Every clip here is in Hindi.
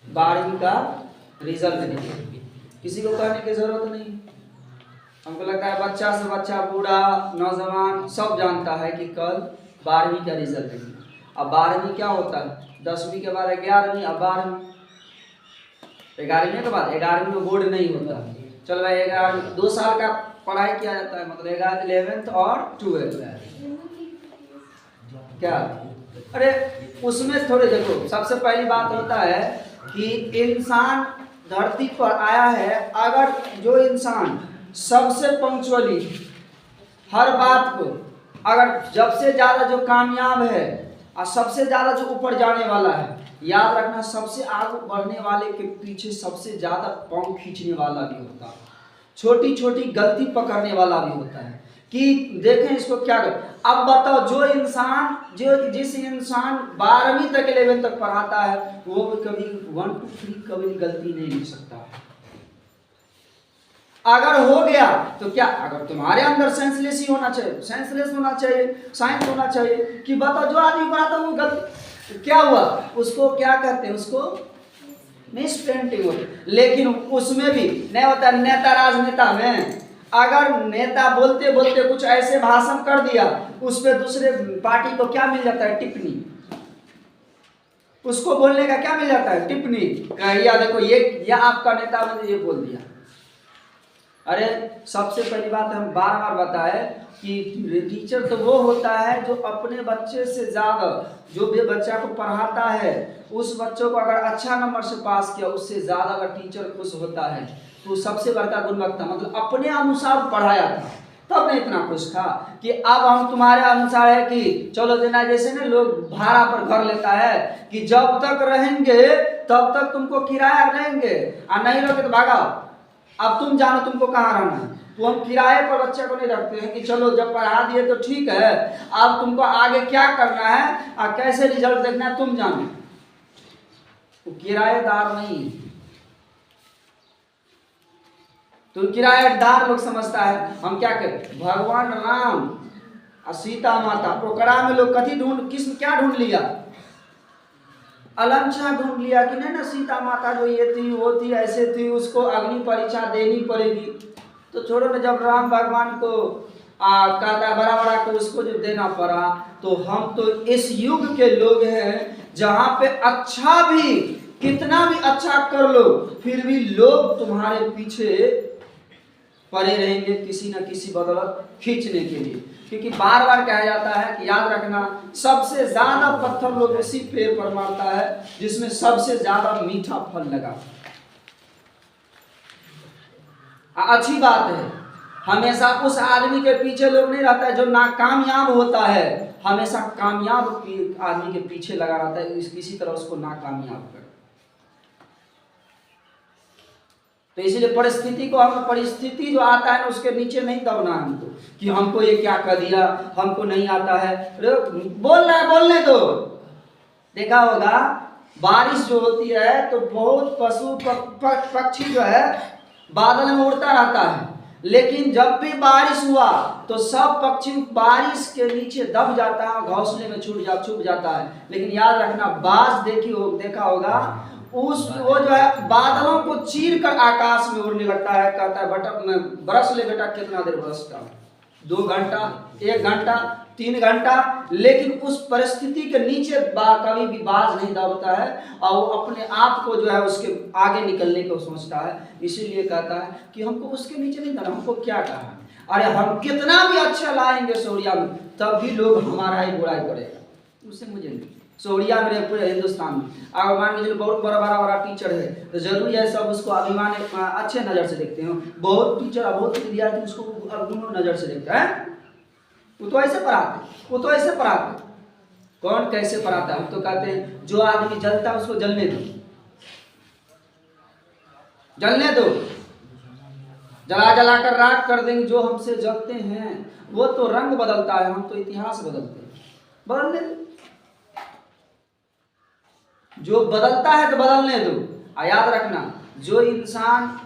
12वीं का रिजल्ट निकले। किसी को कहने की जरूरत नहीं, हमको लगता है बच्चा से बच्चा, बूढ़ा, नौजवान सब जानता है कि कल 12वीं का रिजल्ट निकला। अब 12वीं क्या होता है, 10वीं के बाद 11वीं, अब 12वीं, 11वीं के बाद 11वीं में बोर्ड नहीं होता। चल भाई 11 2 साल का पढ़ाई किया जाता है, मतलब 11th और 12th क्या। अरे उसमें थोड़े देखो, सबसे पहली बात होता है कि इंसान धरती पर आया है, अगर जो इंसान सबसे पंक्चुअली हर बात को, अगर जब से ज्यादा जो कामयाब है और सबसे ज्यादा जो ऊपर जाने वाला है, याद रखना सबसे आगे बढ़ने वाले के पीछे सबसे ज्यादा पांव खींचने वाला भी होता है, छोटी छोटी गलती पकड़ने वाला भी होता है कि देखें इसको क्या कर। अब बताओ जिस इंसान 12वीं तक 11th तक पढ़ाता है वो कभी 1 to 3 कभी गलती नहीं लिख सकता। अगर हो गया तो क्या, अगर तुम्हारे अंदर सेंसलेस ही होना चाहिए, सेंसलेस होना चाहिए, साइंस होना चाहिए कि बताओ जो आदमी पढ़ाता वो गलती, क्या हुआ उसको क्या कहते हैं, उसको मिसप्रिंटिंग हो। लेकिन उसमें भी नहीं होता, नेता राजनेता में अगर नेता बोलते बोलते कुछ ऐसे भाषण कर दिया, उस पर दूसरे पार्टी को क्या मिल जाता है, टिप्पणी, उसको बोलने का क्या मिल जाता है, टिप्पणी, या देखो ये आपका नेता ने ये बोल दिया। अरे सबसे पहली बात हम बार बार बताए कि टीचर तो वो होता है जो अपने बच्चे से ज्यादा, जो भी बच्चा को पढ़ाता है उस बच्चों को अगर अच्छा नंबर से पास किया, उससे ज्यादा अगर टीचर खुश होता है तो सबसे बड़का गुणवत्ता, मतलब अपने अनुसार पढ़ाया था तब नहीं इतना खुश था कि अब हम तुम्हारे अनुसार है कि चलो देना, जैसे ना लोग भाड़ा पर घर लेता है कि जब तक रहेंगे तब तक तुमको किराया देंगे और नहीं रहोगे तो भागाओ, अब तुम जानो तुमको कहाँ रहना है। तो हम किराए पर बच्चे को नहीं रखते हैं कि चलो जब पढ़ा दिए तो ठीक है, अब तुमको आगे क्या करना है और कैसे रिजल्ट देखना है तुम जानो। तो किराएदार नहीं, तो किराएदार लोग समझता है हम क्या करें, भगवान राम और सीता माता ओकरा में लोग कथी ढूंढ, किस क्या ढूंढ लिया, अलंछा ढूंढ लिया कि नहीं ना सीता माता जो ये थी वो थी ऐसे थी, उसको अग्नि परीक्षा देनी पड़ेगी। तो छोड़ो ना, जब राम भगवान को कहता बड़ा बड़ा को उसको जो देना पड़ा, तो हम तो इस युग के लोग हैं जहां पे अच्छा भी कितना भी अच्छा कर लो फिर भी लोग तुम्हारे पीछे पड़े रहेंगे किसी न किसी बदौलत खींचने के लिए, क्योंकि बार बार कहा जाता है कि याद रखना सबसे ज्यादा पत्थर लोग उसी पेड़ पर मारता है जिसमें सबसे ज्यादा मीठा फल लगा। अच्छी बात है, हमेशा उस आदमी के पीछे लोग नहीं रहता है जो नाकामयाब होता है, हमेशा कामयाब आदमी के पीछे लगा रहता है किसी तरह उसको नाकामयाब कर। तो इसीलिए परिस्थिति को, हम परिस्थिति जो आता है ना उसके नीचे नहीं दबना है हमको कि हमको ये क्या कर दिया, हमको नहीं आता है, बोल रहा है बोलने दो। देखा होगा बारिश जो होती है तो बहुत पशु पक्षी जो है बादल में उड़ता रहता है, लेकिन जब भी बारिश हुआ तो सब पक्षी बारिश के नीचे दब जाता है, घोंसले में छुप जाता है। लेकिन याद रखना बाज देखा होगा वो जो है बादलों को चीर कर आकाश में उड़ने लगता है, कहता है बेटा बरस ले बेटा, कितना देर बरसता, 2 घंटा, 1 घंटा, 3 घंटा, लेकिन उस परिस्थिति के नीचे कभी भी बाज नहीं दबता है और वो अपने आप को जो है उसके आगे निकलने को सोचता है। इसीलिए कहता है कि हमको उसके नीचे नहीं दबना, हमको क्या कहा, अरे हम कितना भी अच्छा लाएंगे सौरिया में तब भी लोग हमारा ही बुराई करेगा, उससे मुझे नहीं। सौरिया में पूरे हिंदुस्तान में अगर मान लीजिए बहुत बड़ा टीचर है तो जरूरी है सब उसको अभिमान अच्छे नज़र से देखते हो, बहुत टीचर और बहुत विद्यार्थी उसको अवगुण नज़र से देखता है, वो तो ऐसे पढ़ाते, कौन कैसे पढ़ाता है। हम तो कहते हैं जो आदमी जलता है उसको जलने दो, जला कर राख कर देंगे। जो हमसे जलते हैं वो तो रंग बदलता है, हम तो इतिहास बदलते हैं, बदलने दो, जो बदलता है तो बदलने दो। याद रखना जो इंसान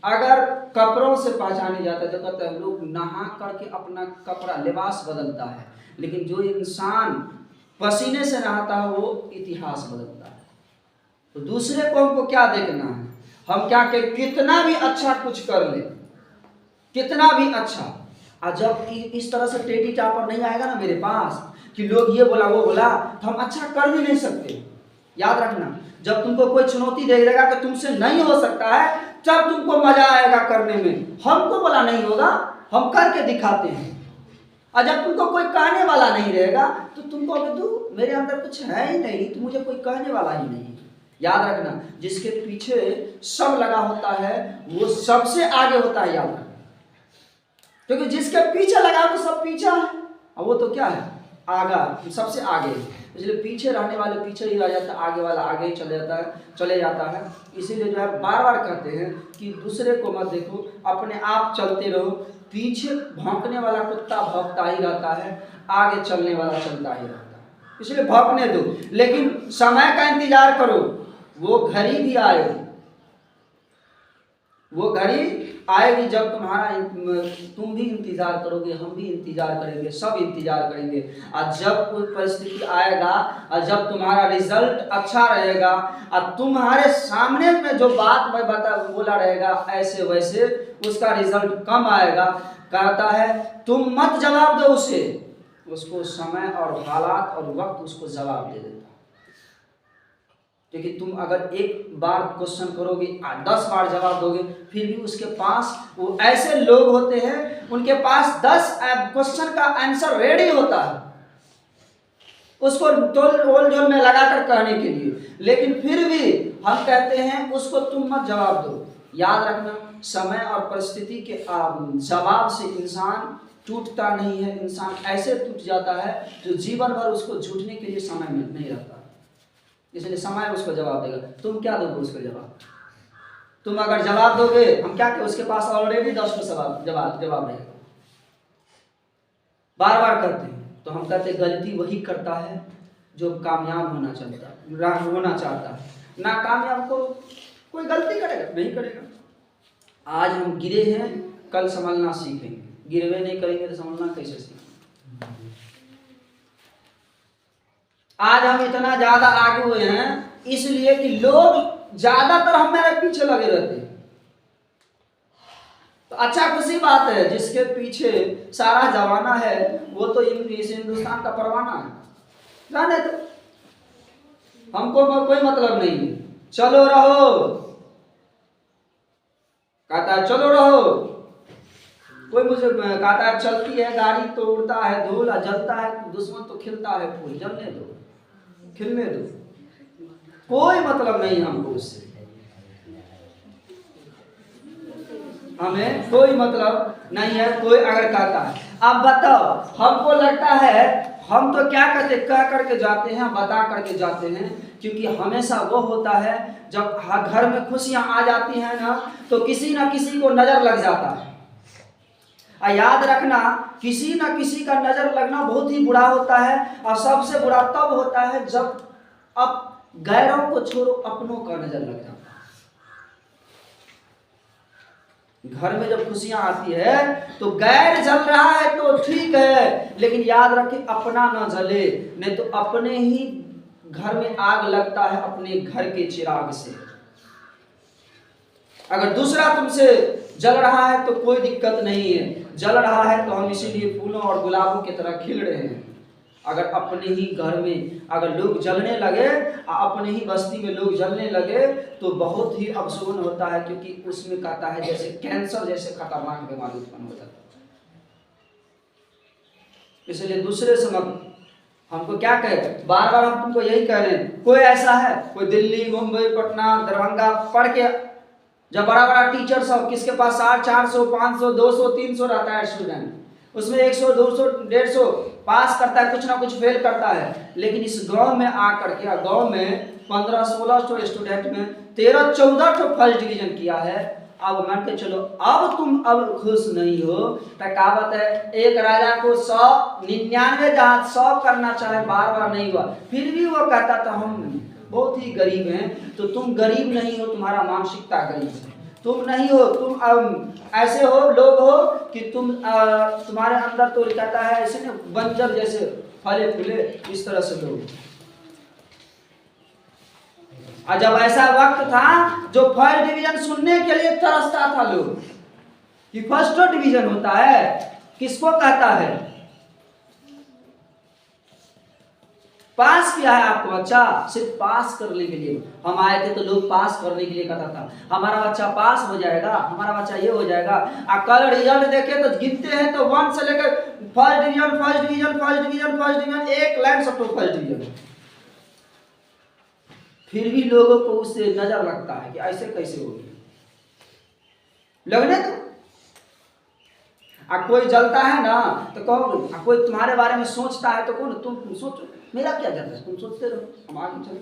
अगर कपड़ों से पहचाने जाता है तो कहते हैं लोग नहा करके अपना कपड़ा लिबास बदलता है, लेकिन जो इंसान पसीने से नहाता है वो इतिहास बदलता है। तो दूसरे को हमको क्या देखना है, हम क्या के कितना भी अच्छा कुछ कर ले, कितना भी अच्छा, और जब इस तरह से टेढ़ी टापर नहीं आएगा ना मेरे पास कि लोग ये बोला वो बोला, तो हम अच्छा कर भी नहीं सकते। याद रखना, जब तुमको कोई चुनौती दे देगा कि तुमसे नहीं हो सकता है, तब तुमको मजा आएगा करने में। हमको बोला नहीं होगा, हम करके दिखाते हैं। और जब तुमको कोई कहने वाला नहीं रहेगा तो तुमको तू मेरे अंदर कुछ है ही नहीं, तो मुझे कोई कहने वाला ही नहीं। याद रखना, जिसके पीछे सब लगा होता है वो सबसे आगे होता है। याद रखना, क्योंकि जिसके पीछे लगा तो सब पीछा है, और वो तो क्या है, आगा, सबसे आगे। इसलिए पीछे रहने वाले पीछे ही रह जाता है, आगे वाला आगे ही चले जाता है। इसीलिए जो है बार बार कहते हैं कि दूसरे को मत देखो, अपने आप चलते रहो। पीछे भौंकने वाला कुत्ता भौंकता ही रहता है, आगे चलने वाला चलता ही रहता है। इसलिए भौंकने दो, लेकिन समय का इंतजार करो। वो घड़ी भी आएगी, वो घड़ी आएगी जब तुम भी इंतजार करोगे, हम भी इंतजार करेंगे, सब इंतजार करेंगे। और जब कोई परिस्थिति आएगा और जब तुम्हारा रिजल्ट अच्छा रहेगा और तुम्हारे सामने में जो बात मैं बोला रहेगा ऐसे वैसे, उसका रिजल्ट कम आएगा, कहता है तुम मत जवाब दो उसे, उसको समय और हालात और वक्त उसको जवाब दे देता। क्योंकि तुम अगर एक बार क्वेश्चन करोगे 10 बार जवाब दोगे, फिर भी उसके पास, वो ऐसे लोग होते हैं उनके पास 10 क्वेश्चन का आंसर रेडी होता है उसको टोल झोल में लगाकर कहने के लिए, लेकिन फिर भी हम कहते हैं उसको तुम मत जवाब दो। याद रखना, समय और परिस्थिति के जवाब से इंसान टूटता नहीं है। इंसान ऐसे टूट जाता है जो जीवन भर उसको झूठने के लिए समय नहीं रहता। इसलिए समय उसको जवाब देगा, तुम क्या दोगे उसको जवाब? तुम अगर जवाब दोगे, हम क्या करें, उसके पास ऑलरेडी 10 को जवाब रहेगा। बार बार करते हैं तो हम कहते हैं गलती वही करता है जो कामयाब होना चाहता है। नाकामयाब को कोई गलती करेगा नहीं करेगा। आज हम गिरे हैं, कल संभलना सीखेंगे, गिरवे नहीं करेंगे तो संभलना कैसे सीखेंगे? आज हम इतना ज्यादा आगे हुए हैं इसलिए कि लोग ज्यादातर हमारे पीछे लगे रहते हैं। तो अच्छा खुशी बात है, जिसके पीछे सारा जमाना है वो तो इस हिंदुस्तान का परवाना है, जाने तो हमको कोई मतलब नहीं है। चलो रहो, कहता है चलो रहो। कोई मुझे कहता है चलती है गाड़ी तो उड़ता है धूल, जलता है दुश्मन तो खिलता है फूल, जलने दो, खिलने दो, कोई मतलब नहीं हमको उससे, हमें कोई मतलब नहीं है। कोई अगर कहता है, अब बताओ, हमको लगता है हम तो क्या कहते, कह करके जाते हैं, बता करके जाते हैं, क्योंकि हमेशा वो होता है जब घर में खुशियां आ जाती हैं ना, तो किसी ना किसी को नजर लग जाता है। याद रखना, किसी ना किसी का नजर लगना बहुत ही बुरा होता है, और सबसे बुरा तब होता है जब अब गैरों को छोड़ो अपनों का नजर लग जाता है। घर में जब खुशियां आती है तो गैर जल रहा है तो ठीक है, लेकिन याद रखें अपना ना जले, नहीं तो अपने ही घर में आग लगता है, अपने घर के चिराग से। अगर दूसरा तुमसे जल रहा है तो कोई दिक्कत नहीं है, जल रहा है तो हम इसीलिए फूलों और गुलाबों की तरह खिल रहे हैं। अगर अपने ही घर में अगर लोग जलने लगे, अपने ही बस्ती में लोग जलने लगे, तो बहुत ही अपशगुन होता है, क्योंकि उसमें कहता है जैसे कैंसर जैसे खतरनाक बीमारी उत्पन्न हो जाता है। इसलिए दूसरे से मत, हमको क्या कहे, बार बार हम तुमको यही कह रहे हैं। कोई ऐसा है, कोई दिल्ली मुंबई पटना दरभंगा पढ़ के जब बड़ा बड़ा टीचर सब, किसके पास 400 500 200 300 रहता है स्टूडेंट, उसमें 100 200 150 पास करता है, कुछ ना कुछ फेल करता है, लेकिन इस गांव में आकर के, गांव में 15-16 स्टूडेंट में 13-14 फर्स्ट डिवीजन किया है। अब मान के चलो, अब तुम अब खुश नहीं हो, तो कहावत है एक राजा को 199 जहां 100 करना चाहे बार बार नहीं हुआ, फिर भी वो कहता था हम बहुत ही गरीब हैं। तो तुम गरीब नहीं हो, तुम्हारा मानसिकता गरीब है, तुम नहीं हो, तुम ऐसे हो लोग हो कि तुम्हारे अंदर तो कहता है ऐसे ना बंजर जैसे फले फूले, इस तरह से लोग। और जब ऐसा वक्त था जो फर्स्ट डिवीजन सुनने के लिए तरसता था लोग कि फर्स्ट डिवीजन होता है, किसको कहता है? पास किया है आपका बच्चा, सिर्फ पास करने के लिए हम आए थे, तो लोग पास करने के लिए कहता था हमारा बच्चा पास हो जाएगा, हमारा बच्चा ये हो जाएगा। और कल रिजल्ट देखे तो गिनते हैं तो 1 से लेकर first division first division first division first division, एक लाइन सब तो फर्स्ट डिवीजन। फिर भी लोगों को उससे नजर लगता है कि ऐसे कैसे हो गया, लगने तो कोई जलता है ना तो कहोगे, कोई तुम्हारे बारे में सोचता है तो कौन, तुम सोचो मेरा क्या जाता है, तुम सोचते रहो, हम आगे चलो,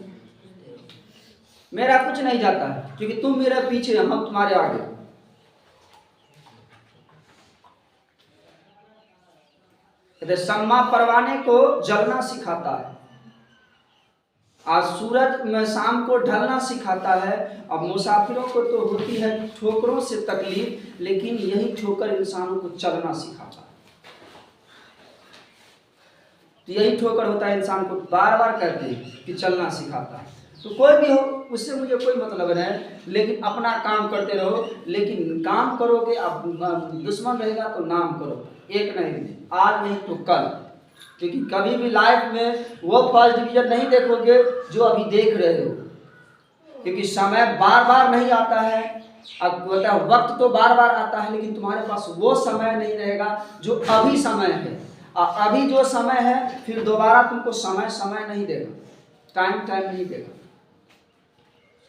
मेरा कुछ नहीं जाता है क्योंकि तुम मेरे पीछे, हम तुम्हारे आगे। सम्मा परवाने को जलना सिखाता है, आज सूरज में शाम को ढलना सिखाता है। अब मुसाफिरों को तो होती है ठोकरों से तकलीफ, लेकिन यही ठोकर इंसानों को चलना सिखाता है। तो यही ठोकर होता है इंसान को, बार बार कहते हैं कि चलना सिखाता है। तो कोई भी हो उससे मुझे कोई मतलब नहीं, लेकिन अपना काम करते रहो। लेकिन काम करोगे, अब दुश्मन रहेगा तो नाम करो, एक नहीं, आज नहीं तो कल, क्योंकि कभी भी लाइफ में वो फर्स्ट डिवीजन नहीं देखोगे जो अभी देख रहे हो, क्योंकि समय बार बार नहीं आता है। अब वक्त तो बार बार आता है, लेकिन तुम्हारे पास वो समय नहीं रहेगा जो अभी समय है। अभी जो समय है फिर दोबारा तुमको समय नहीं देगा, टाइम नहीं देगा।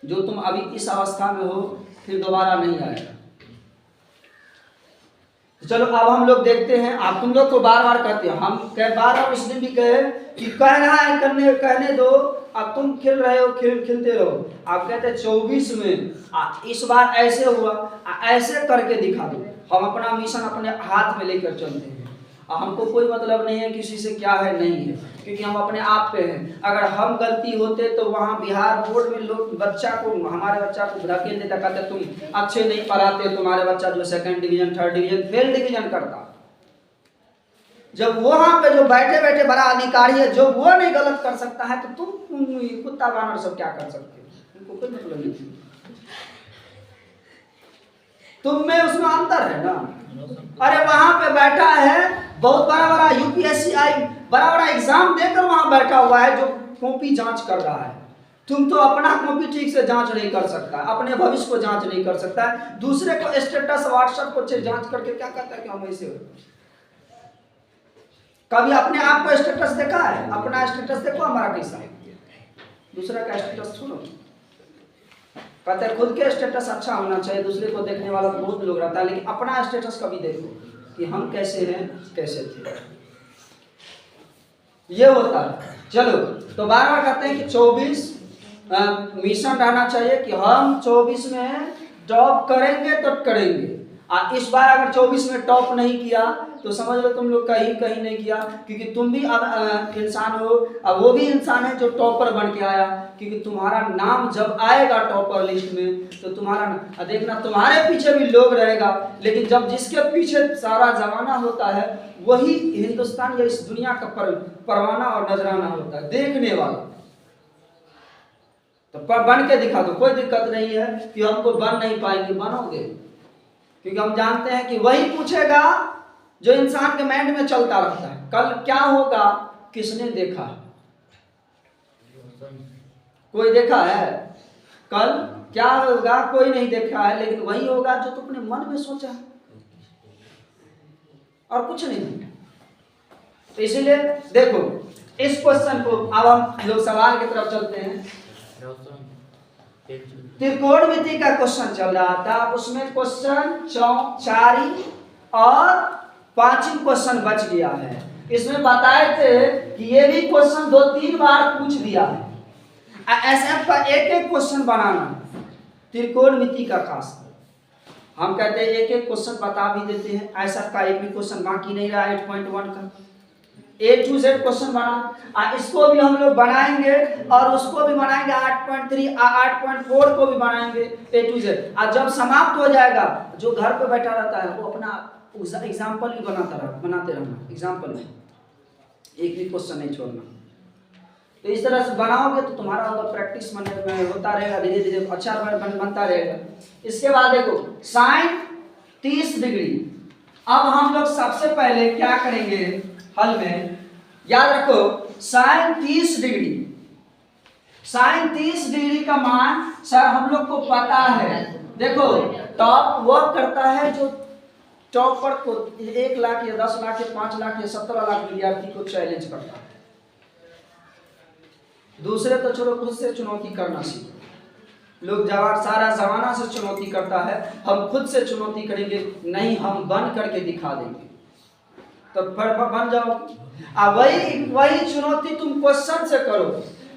जो तुम अभी इस अवस्था में हो फिर दोबारा नहीं आएगा। चलो अब हम लोग देखते हैं, आप तुम लोग को बार बार कहते हैं, हम बार बार उस दिन भी कहे कि कह रहा है कहने दो, अब तुम खेल रहे हो, खेलते रहो। आप कहते हैं 24 में इस बार ऐसे हुआ, ऐसे करके दिखा दो। हम अपना मिशन अपने हाथ में लेकर चलते हैं, हमको कोई मतलब नहीं है किसी से क्या है नहीं है, क्योंकि हम अपने आप पे हैं। अगर हम गलती होते तो वहाँ बिहार बोर्ड में लोग हमारे बच्चा को धकेल देता, कहते तुम अच्छे नहीं पढ़ाते, तुम्हारे बच्चा जो 2nd division 3rd division fail division करता। जब वहाँ पे जो बैठे बैठे बड़ा अधिकारी है, जो वो नहीं गलत कर सकता है, तो तुम कुत्ता बानर सब क्या कर सकते हो? उनको कोई मतलब नहीं। तुम में उसमें अंतर है ना। अरे वहां पे बैठा है बहुत बड़ा यूपीएससी बड़ा एग्जाम देकर वहां बैठा हुआ है, जो कॉपी जांच कर रहा है। तुम तो अपना कॉपी ठीक से जांच नहीं कर सकता, अपने भविष्य को जांच नहीं कर सकता, दूसरे को स्टेटस व्हाट्सएप को जांच करके क्या कहता है कि हम ऐसे हो। कभी अपने आप को स्टेटस देखा है? अपना स्टेटस देखो हमारा कैसा है, दूसरा का स्टेटस छोड़ो। कहते हैं खुद के स्टेटस अच्छा होना चाहिए, दूसरे को देखने वाला तो बहुत लोग रहता है, लेकिन अपना स्टेटस कभी देखो कि हम कैसे हैं, कैसे थे, ये होता है। चलो तो बार बार कहते हैं कि 24 मिशन रहना चाहिए कि हम 24 में टॉप करेंगे तो करेंगे। इस बार अगर 24 में टॉप नहीं किया तो समझ लो तुम लोग कहीं नहीं किया, क्योंकि तुम भी अब इंसान हो, अब वो भी इंसान है जो टॉपर बन के आया। क्योंकि तुम्हारा नाम जब आएगा टॉपर लिस्ट में तो तुम्हारा देखना, तुम्हारे पीछे भी लोग रहेगा, लेकिन जब जिसके पीछे सारा जमाना होता है वही हिंदुस्तान या इस दुनिया का परवाना और नजराना होता है, देखने वाला। तो बन के दिखा दो, कोई दिक्कत नहीं है कि हमको बन नहीं पाएंगे, बनोगे, क्योंकि हम जानते हैं कि वही पूछेगा जो इंसान के माइंड में चलता रहता है, कल क्या होगा किसने देखा? कोई देखा है? कल क्या होगा कोई नहीं देखा है, लेकिन वही होगा जो तुमने मन में सोचा है, और कुछ नहीं। तो इसीलिए देखो इस क्वेश्चन को, अब हम लोग सवाल की तरफ चलते हैं। त्रिकोणमिति का क्वेश्चन चल रहा था, उसमें क्वेश्चन 4 और 5 क्वेश्चन बच गया है। इसमें बताए थे कि ये भी क्वेश्चन 2-3 बार पूछ दिया है। एसएफ का एक क्वेश्चन बनाना, त्रिकोणमिति का खास हम कहते हैं एक क्वेश्चन बता भी देते हैं। एसएफ का एक भी क्वेश्चन बाकी नहीं रहा 8.1 का, A to Z क्वेश्चन बना, इसको भी हम लोग बनाएंगे और उसको भी बनाएंगे 8.3 8.4 को भी बनाएंगे A to Z। जब समाप्त हो जाएगा, जो घर पे बैठा रहता है वो अपना एग्जाम्पल भी बनाते रहना, एग्जाम्पल में एक भी क्वेश्चन नहीं छोड़ना। तो इस तरह से बनाओगे तो तुम्हारा मतलब प्रैक्टिस में होता रहेगा, धीरे धीरे अच्छा बनता रहेगा। इसके बाद देखो साइन 30 डिग्री। अब हम लोग सबसे पहले क्या करेंगे हल में, याद रखो साइन 30 डिग्री, साइन 30 डिग्री का मान सर हम लोग को पता है। देखो टॉप वह करता है जो टॉपर को 1 लाख या 10 लाख या 5 लाख या 17 लाख विद्यार्थी को चैलेंज करता है। दूसरे तो छोड़ो, खुद से चुनौती करना सीखो। लोग सारा जमाना से चुनौती करता है, हम खुद से चुनौती करेंगे, नहीं हम बन करके दिखा देंगे, तो फिर बन जाओ। अब वही चुनौती तुम क्वेश्चन से करो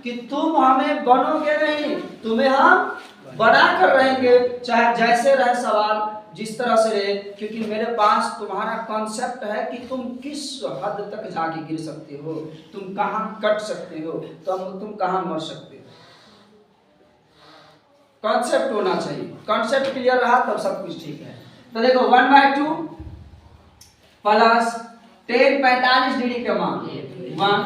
कि तुम हमें बनोगे नहीं, तुम्हें हम बना कर रहेंगे, चाहे जैसे रहे सवाल जिस तरह से रहे, क्योंकि मेरे पास तुम्हारा कॉन्सेप्ट है कि तुम किस हद तक जाके गिर सकते हो, तुम कहां कट सकते हो, तुम कहां मर सकते हो। कॉन्सेप्ट होना चाहिए, कॉन्सेप्ट क्लियर रहा तब सब कुछ ठीक है। तो देखो 1/2 प्लस 10 45 डिग्री के मान 1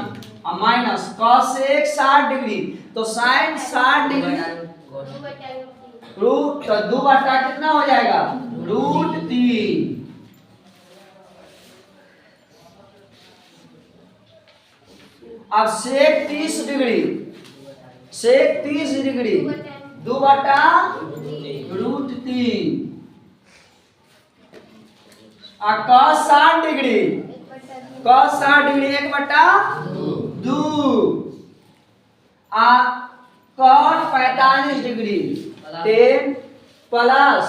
माइनस cosec 60 डिग्री, तो साइन 60 डिग्री रूट, तो 2 बटा कितना हो जाएगा √3। अब सेक 30 डिग्री, सेक 30 डिग्री 2 बटा √3 और cos 60 डिग्री, cos 60 डिग्री 1 बटा 2 cot 45 degree 10 plus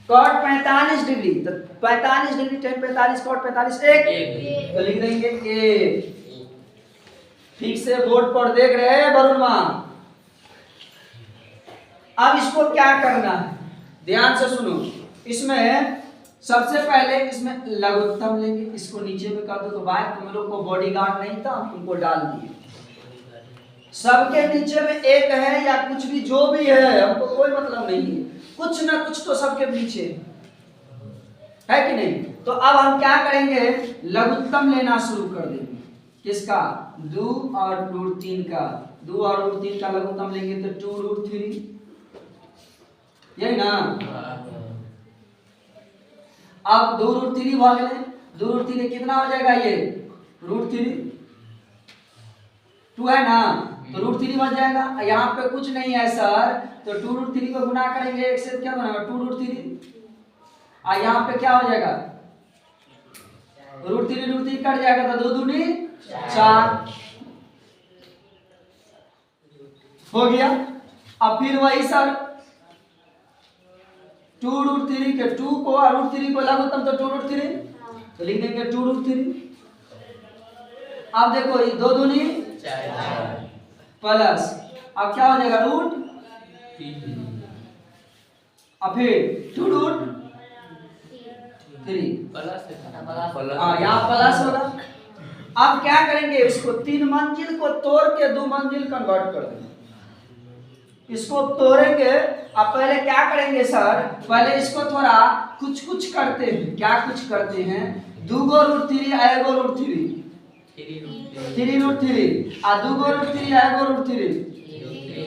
cot 45 degree, तो 45 डिग्री 10 45 cot 45 1, तो लिख देंगे 1। ठीक से बोर्ड पर देख रहे हैं वरुण मां। अब इसको क्या करना है, ध्यान से सुनो। इसमें सबसे पहले इसमें लघुत्तम लेंगे, इसको नीचे में कर दो। तो भाई तुम लोग को बॉडीगार्ड नहीं था, हम तुमको डाल दिए। सबके नीचे में एक है या कुछ भी जो भी है, हमको कोई मतलब नहीं है, कुछ ना कुछ तो सबके पीछे है कि नहीं। तो अब हम क्या करेंगे, लघुत्तम लेना शुरू कर देंगे। किसका, 2 और √3 का। 2 और √3 का लघुत्तम लेंगे तो 2√3, यही ना। अब 2√3 भाग लें, 2√3 कितना हो जाएगा, ये √3 2 है ना, तो √3 बच जाएगा। यहाँ पे कुछ नहीं है सर, तो 2√3 को गुना करेंगे 1 से, क्या बनेगा 2√3, और यहाँ पे क्या हो जाएगा √3 कट जाएगा, तो 2 दूनी 4 हो गया। अब फिर वही सर 2√3 के 2 को और √3 को लघुत्तम, तो 2√3, तो लिख देंगे 2√3। अब देखो ये 2 दूनी 4 प्लस, अब क्या हो जाएगा √3, और फिर 2√3 यहाँ प्लस होगा। अब क्या करेंगे, इसको 3 मंजिल को तोड़ के 2 मंजिल कन्वर्ट कर देंगे। इसको तोड़ेंगे। अब पहले क्या करेंगे सर, पहले इसको थोड़ा कुछ करते हैं। क्या कुछ करते हैं, 2 गो √3 1 गो √3 3 √3 और 2 गो √3 1 गो √3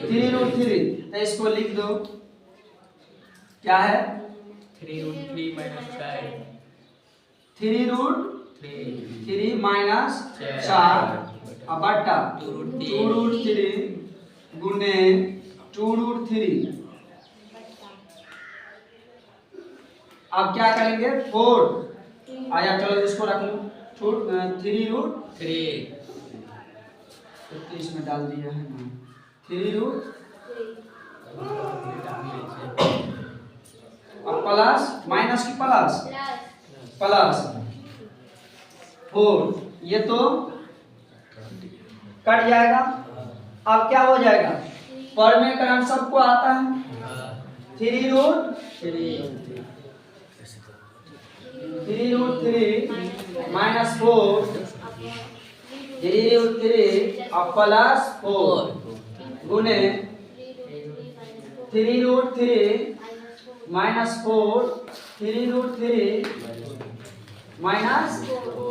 3 √3, तो इसको लिख दो क्या है 3√3 - 4 3√3 माइनस 4 अब बटा 2√3 गुने 2√3। अब क्या करेंगे 4, आया चलो इसको रख लो 3√3 तो इसमें डाल दिया है ना 3√, अब प्लस माइनस की प्लस 4, ये तो कट जाएगा। अब क्या हो जाएगा, पर में करंट सबको आता है 3√3 माइनस 4 3√3 अब प्लस 4 गुने 3√3 माइनस 4 3√3 माइनस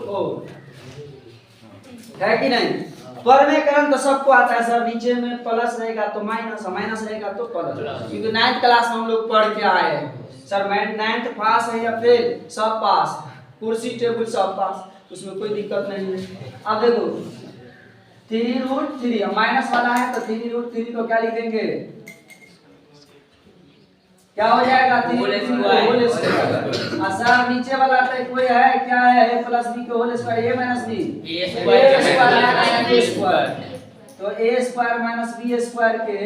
4 है कि नहीं। परमेकरण तो सबको आता है सर, नीचे में प्लस रहेगा तो माइनस, माइनस रहेगा तो प्लस, क्योंकि 9th क्लास में हम लोग पढ़ के आए हैं सर। मैं 9th पास है या फेल, सब पास, कुर्सी टेबल सब पास, उसमें कोई दिक्कत नहीं है। अब देखो 3√3 माइनस वाला है तो 3√3 को क्या लिखेंगे, क्या हो जाएगा, 3 होल स्क्वायर। सर नीचे वाला तो कोई है, क्या है, a प्लस बी के whole square, a minus B, a square, तो a square minus b square के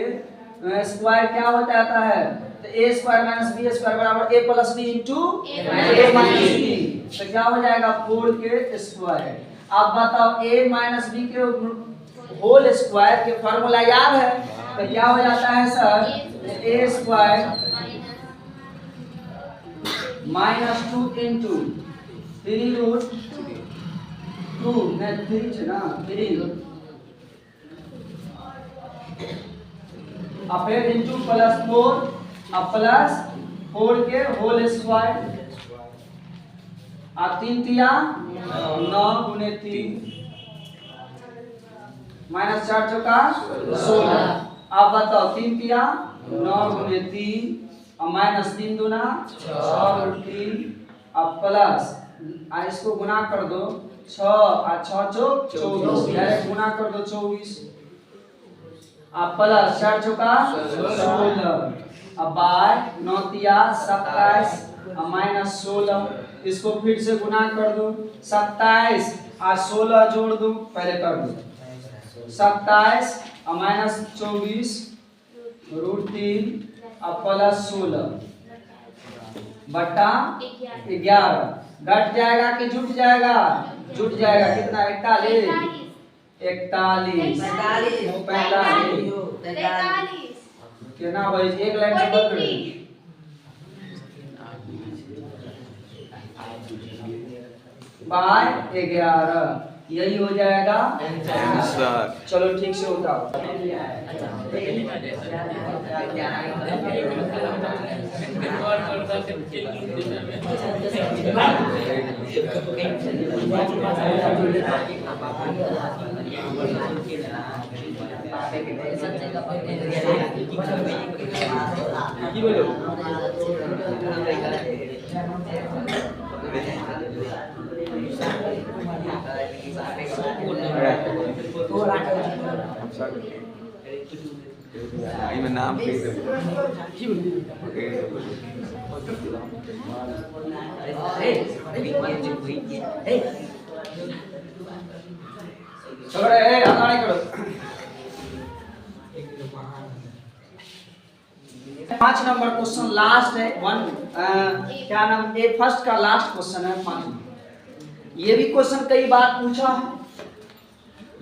स्क्वायर क्या हो जाता है, तो a square minus b square बराबर a plus b into a minus b, तो क्या हो जाएगा 4 के स्क्वायर। अब बताओ a माइनस b के होल स्क्वायर के फॉर्मूला याद है, तो क्या हो जाता है sir, a square minus 2 into 3√2 नहीं 3 છે ना 3 अब फिर इंटू प्लस 4 अब प्लस 4 के होल स्क्वायर, अब 3 तिया 9 गुने 3 माइनस 4 चौका 16। अब बताओ 3 तिया 9 गुने 3 और माइनस 3 दूना 6√3 अब प्लस इसको गुना कर दो 6 और 6 चौक 24, डायरेक्ट गुना कर दो 24 अब प्लस 4 चौका 16 अब बाय 9 तिया 27 और माइनस 16, इसको फिर से गुना कर दो 27 और 16 जोड़ दो, पहले कर दो 27 और माइनस 24√3 अब प्लस 16 बटा 11, घट जाएगा कि जुट जाएगा, जुट जाएगा, कितना 41 कितना भाई, एक लाइन से बदल बाय 11, यही हो जाएगा। चलो ठीक से उठाओ। Even नाम चलो रे हल्ला नहीं करो। 5 नंबर क्वेश्चन लास्ट है, क्या नाम, ए फर्स्ट का लास्ट क्वेश्चन है 5 नंबर। ये भी क्वेश्चन कई बार पूछा है,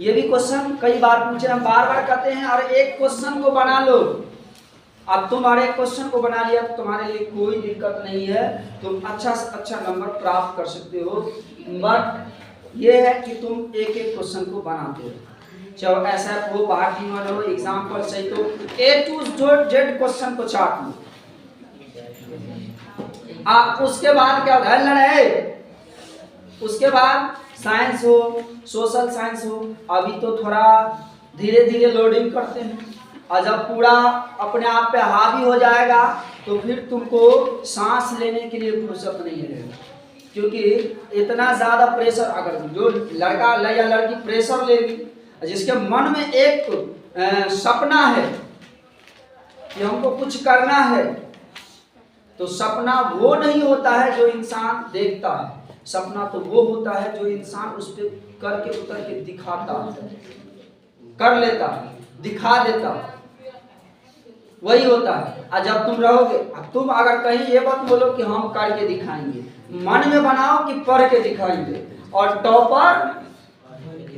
ये भी क्वेश्चन कई बार पूछे, हम बार बार कहते हैं और एक क्वेश्चन को बना लो। अब तुम्हारे क्वेश्चन को बना लिया तो तुम्हारे लिए कोई दिक्कत नहीं है, तुम अच्छा से अच्छा नंबर प्राप्त कर सकते हो, बट ये है कि तुम एक एक क्वेश्चन को बनाते हो। चलो ऐसा हो, बाहर टीमर हो, एग्जाम्पल सही तो A to Z क्वेश्चन को चाट लो। आप उसके बाद क्या है, उसके बाद साइंस हो, सोशल साइंस हो, अभी तो थोड़ा धीरे धीरे लोडिंग करते हैं, और जब पूरा अपने आप पे हावी हो जाएगा तो फिर तुमको सांस लेने के लिए फुर्सत नहीं रहेगा, क्योंकि इतना ज़्यादा प्रेशर, अगर जो लड़का या लड़की प्रेशर लेगी, जिसके मन में एक सपना है कि हमको कुछ करना है, तो सपना वो नहीं होता है जो इंसान देखता है, सपना तो वो होता है जो इंसान उस पर करके उतर के दिखाता है, कर लेता है, दिखा देता है, वही होता है। और जब तुम रहोगे, तुम अगर कहीं ये बात बोलो कि हम करके दिखाएंगे, मन में बनाओ कि पढ़ के दिखाएंगे और टॉपर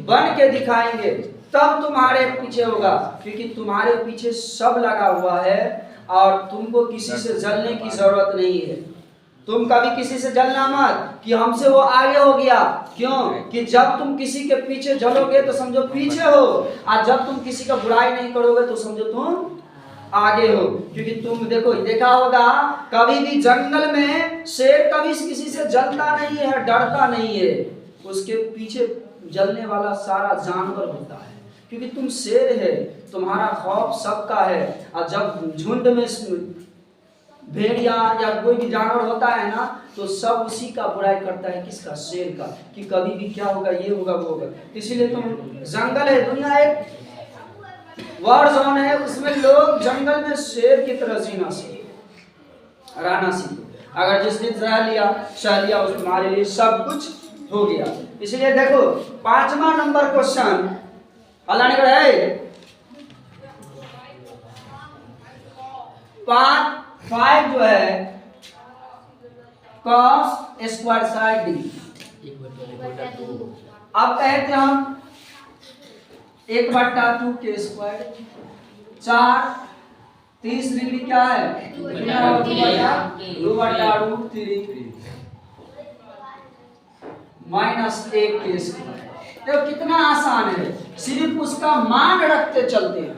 बन के दिखाएंगे, तब तुम्हारे पीछे होगा, क्योंकि तुम्हारे पीछे सब लगा हुआ है और तुमको किसी से जलने की जरूरत नहीं है। तुम कभी किसी से जलना मत कि हमसे वो आगे हो गया, क्यों कि जब तुम किसी के पीछे जलोगे तो समझो पीछे हो, और जब तुम किसी का बुराई नहीं करोगे तो समझो तुम आगे हो। क्योंकि तुम देखा होगा, कभी भी जंगल में शेर कभी किसी से जलता नहीं है, डरता नहीं है, उसके पीछे जलने वाला सारा जानवर होता है। क्योंकि तुम शेर है, तुम्हारा खौफ सबका है। और जब झुंड में भेड़िया या कोई भी जानवर होता है ना, तो सब उसी का बुराई करता है, किसका? शेर का, कि कभी भी क्या होगा, ये होगा वो होगा। इसीलिए तुम जंगल है, दुनिया एक वॉर जोन है, उसमें लोग जंगल में शेर की तरह जीना सीखो, रहना सीखो। अगर जिस दिन सह लिया उस तुम्हारे लिए सब कुछ हो गया। इसलिए देखो 5वां नंबर क्वेश्चन अल्लाह ने कहा है 5 जो है cos स्क्वायर साइड डी। अब कहते हम 1/2 के स्क्वायर 4 30 डिग्री क्या है 2/√3 -1 के स्क्वायर। देखो कितना आसान है, सिर्फ उसका मान रखते चलते हैं,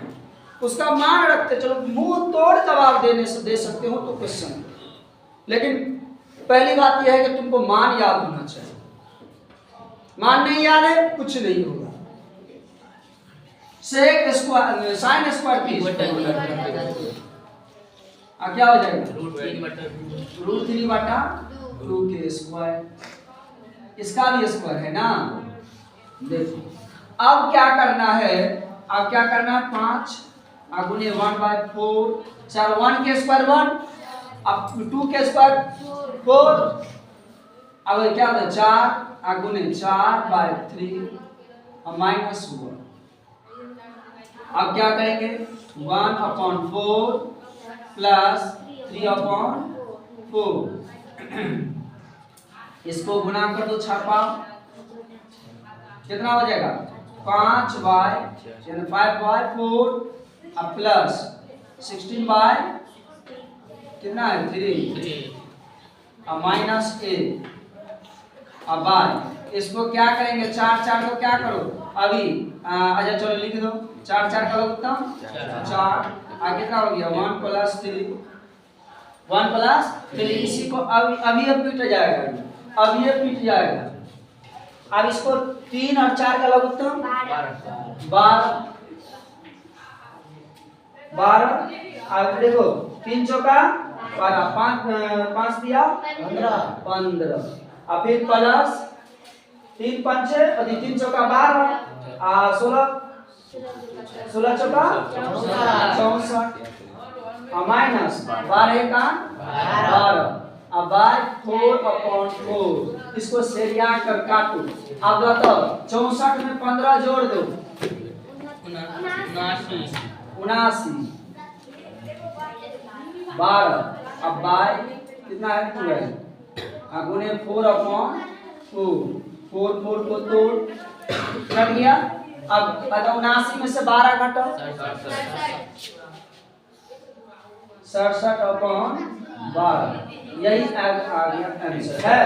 उसका मान रखते चलो, मुंह तोड़ जवाब दे सकते हो तो क्वेश्चन। लेकिन पहली बात यह है कि तुमको मान याद होना चाहिए, मान नहीं याद है कुछ नहीं होगा। सेक स्क्वायर साइन स्क्वायर की क्या हो जाएगा √3/2 के स्क्वायर, इसका भी स्क्वायर है ना। देखो अब क्या करना है, अब क्या करना है 5 गुने 1/4 4 1 के स्क्वायर 1, अब 2 के स्क्वायर 4, अब क्या होता है 4 गुने 4/3 और -1। अब क्या करेंगे 1/4 प्लस 3/4, इसको गुना कर दो 4 5, कितना हो जाएगा 5/4 अब प्लस 16 कितना है 3 अब -8 अब बाय इसको क्या करेंगे 4 को क्या करो अभी अच्छा चलो लिख दो 4 का उत्तम 4 आगे क्या हो गया 1 + 3 इसी को अभी पीट जाएगा, अब ये पीट जाएगा। अब इसको 3 और 4 का लघुत्तम 12। अब देखो 3 चौका 12 5 दिया 15 अब फिर प्लस 3 पंचे और 3 चौका 12 16 चौका 64 माइनस 12 का 12 अब 4/4 इसको सेरिया कर काटो। अब बताओ 64 में 15 जोड़ दो 79 12 अब बाय कितना है 2 है गुने 4/4 4 को तोड़ कट गया। अब बताओ 79 में से 12 घटाओ 67/12 यही आ गया आंसर है।